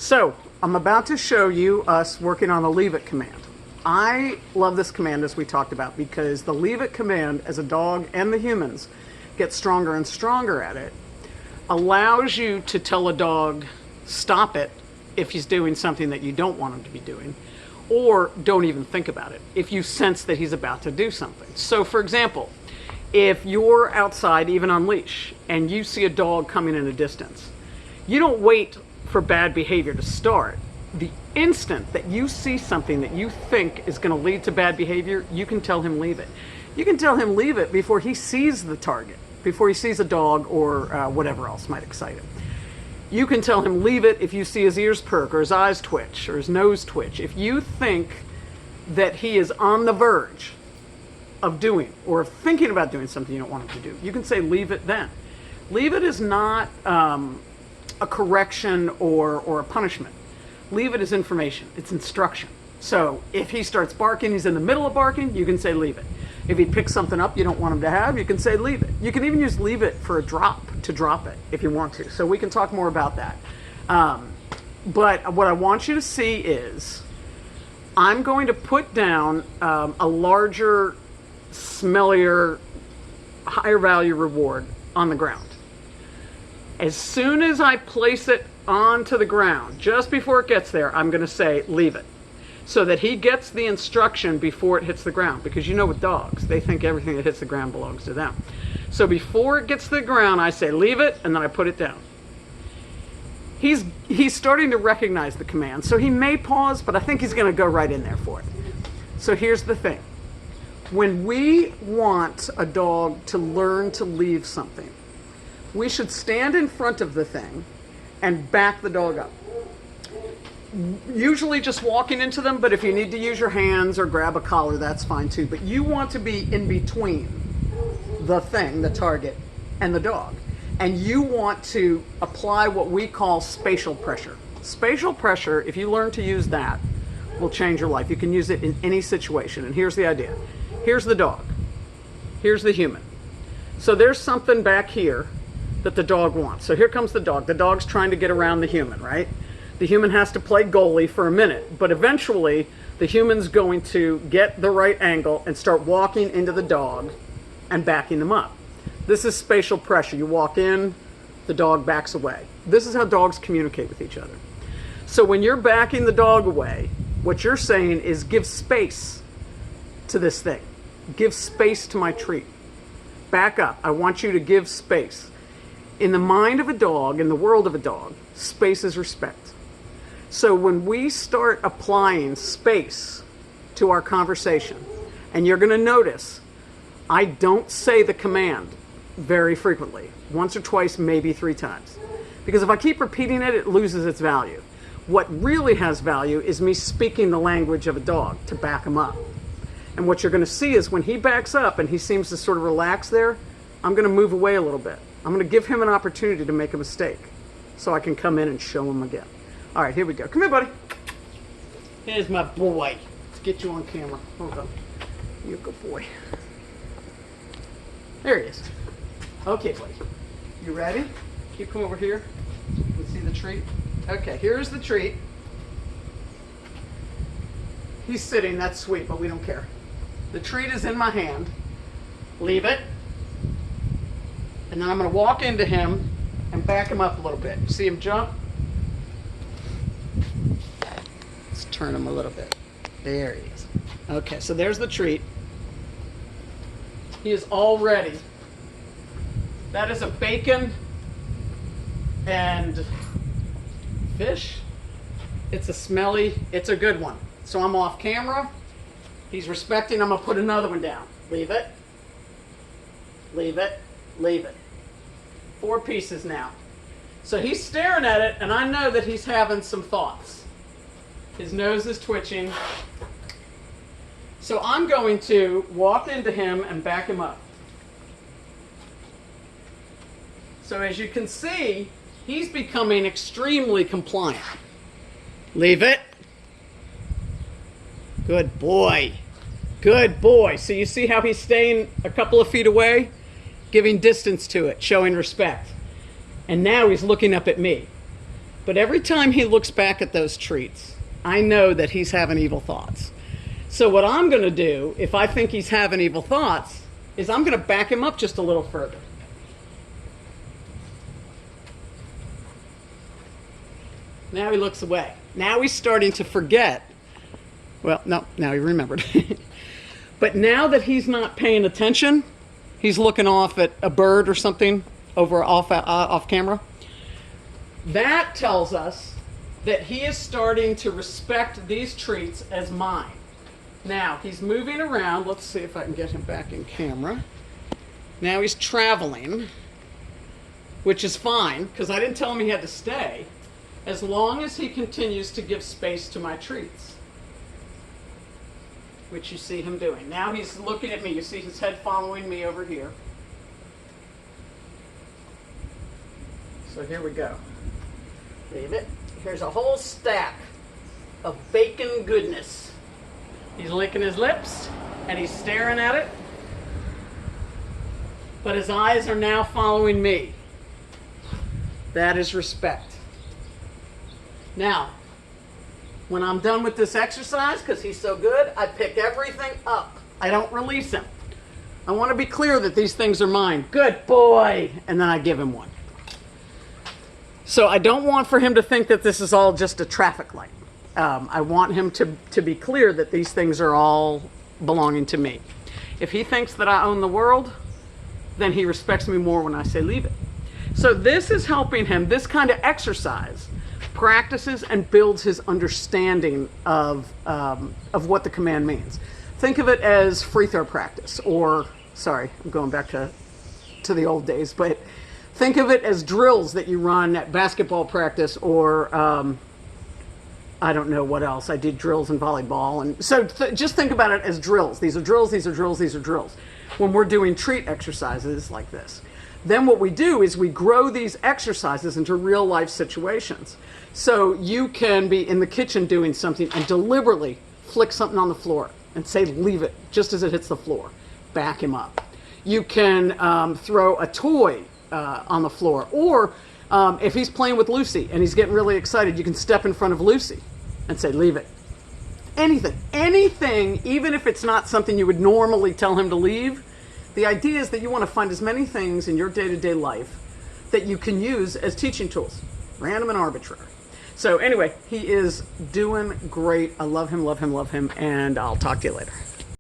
So I'm about to show you us working on the leave it command. I love this command, as we talked about, because the leave it command, as a dog and the humans get stronger and stronger at it, allows you to tell a dog stop it if he's doing something that you don't want him to be doing, or don't even think about it if you sense that he's about to do something. So for example, if you're outside, even on leash, and you see a dog coming in a distance, you don't wait for bad behavior to start. The instant that you see something that you think is going to lead to bad behavior, you can tell him leave it. You can tell him leave it before he sees the target, before he sees a dog or whatever else might excite him. You can tell him leave it if you see his ears perk or his eyes twitch or his nose twitch. If you think that he is on the verge of doing or of thinking about doing something you don't want him to do, you can say leave it then. Leave it is not a correction or a punishment. Leave it as information. It's instruction. So if he starts barking, he's in the middle of barking, you can say leave it. If he picks something up you don't want him to have, you can say leave it. You can even use leave it for a drop, to drop it if you want to. So we can talk more about that. But what I want you to see is I'm going to put down a larger, smellier, higher value reward on the ground. As soon as I place it onto the ground, just before it gets there, I'm going to say leave it, so that he gets the instruction before it hits the ground. Because you know with dogs, they think everything that hits the ground belongs to them. So before it gets to the ground, I say leave it, and then I put it down. He's starting to recognize the command, so he may pause, but I think he's going to go right in there for it. So here's the thing. When we want a dog to learn to leave something, we should stand in front of the thing and back the dog up. Usually just walking into them, but if you need to use your hands or grab a collar, that's fine too. But you want to be in between the thing, the target, and the dog. And you want to apply what we call spatial pressure. Spatial pressure, if you learn to use that, will change your life. You can use it in any situation. And here's the idea. Here's the dog. Here's the human. So there's something back here that the dog wants. So here comes the dog. The dog's trying to get around the human, right? The human has to play goalie for a minute, but eventually the human's going to get the right angle and start walking into the dog and backing them up. This is spatial pressure. You walk in, the dog backs away. This is how dogs communicate with each other. So when you're backing the dog away, what you're saying is give space to this thing. Give space to my treat. Back up. I want you to give space. In the mind of a dog, in the world of a dog, space is respect. So when we start applying space to our conversation, and you're going to notice, I don't say the command very frequently. Once or twice, maybe 3 times. Because if I keep repeating it, it loses its value. What really has value is me speaking the language of a dog to back him up. And what you're going to see is when he backs up and he seems to sort of relax there, I'm going to move away a little bit. I'm going to give him an opportunity to make a mistake so I can come in and show him again. All right, here we go. Come here, buddy. Here's my boy. Let's get you on camera. Hold on. You're a good boy. There he is. Okay, buddy. You ready? You come over here. Let's see the treat. Okay, here's the treat. He's sitting. That's sweet, but we don't care. The treat is in my hand. Leave it. And then I'm going to walk into him and back him up a little bit. See him jump? Let's turn him a little bit. There he is. Okay, so there's the treat. He is all ready. That is a bacon and fish. It's a smelly, it's a good one. So I'm off camera. He's respecting. I'm going to put another one down. Leave it. Leave it. Leave it. 4 pieces now. So he's staring at it, and I know that he's having some thoughts. His nose is twitching. So I'm going to walk into him and back him up. So as you can see, he's becoming extremely compliant. Leave it. Good boy. Good boy. So you see how he's staying a couple of feet away? Giving distance to it, showing respect. And now he's looking up at me. But every time he looks back at those treats, I know that he's having evil thoughts. So what I'm going to do, if I think he's having evil thoughts, is I'm going to back him up just a little further. Now he looks away. Now he's starting to forget. Well, no, now he remembered. But now that he's not paying attention, he's looking off at a bird or something off camera. That tells us that he is starting to respect these treats as mine. Now he's moving around. Let's see if I can get him back in camera. Now he's traveling, which is fine because I didn't tell him he had to stay, as long as he continues to give space to my treats, which you see him doing. Now he's looking at me. You see his head following me over here. So here we go. Leave it. Here's a whole stack of bacon goodness. He's licking his lips and he's staring at it, but his eyes are now following me. That is respect. Now, when I'm done with this exercise, because he's so good, I pick everything up. I don't release him. I want to be clear that these things are mine. Good boy. And then I give him one. So I don't want for him to think that this is all just a traffic light. I want him to be clear that these things are all belonging to me. If he thinks that I own the world, then he respects me more when I say leave it. So this is helping him. This kind of exercise practices and builds his understanding of what the command means. Think of it as free throw practice, or, sorry, I'm going back to the old days, but think of it as drills that you run at basketball practice, or I don't know what else. I did drills in volleyball. And so just think about it as drills. These are drills, these are drills, these are drills. When we're doing treat exercises like this, then what we do is we grow these exercises into real life situations. So you can be in the kitchen doing something and deliberately flick something on the floor and say, leave it, just as it hits the floor. Back him up. You can throw a toy on the floor. Or if he's playing with Lucy and he's getting really excited, you can step in front of Lucy and say, leave it. Anything, even if it's not something you would normally tell him to leave, the idea is that you want to find as many things in your day-to-day life that you can use as teaching tools, random and arbitrary. So anyway, he is doing great. I love him, love him, love him, and I'll talk to you later.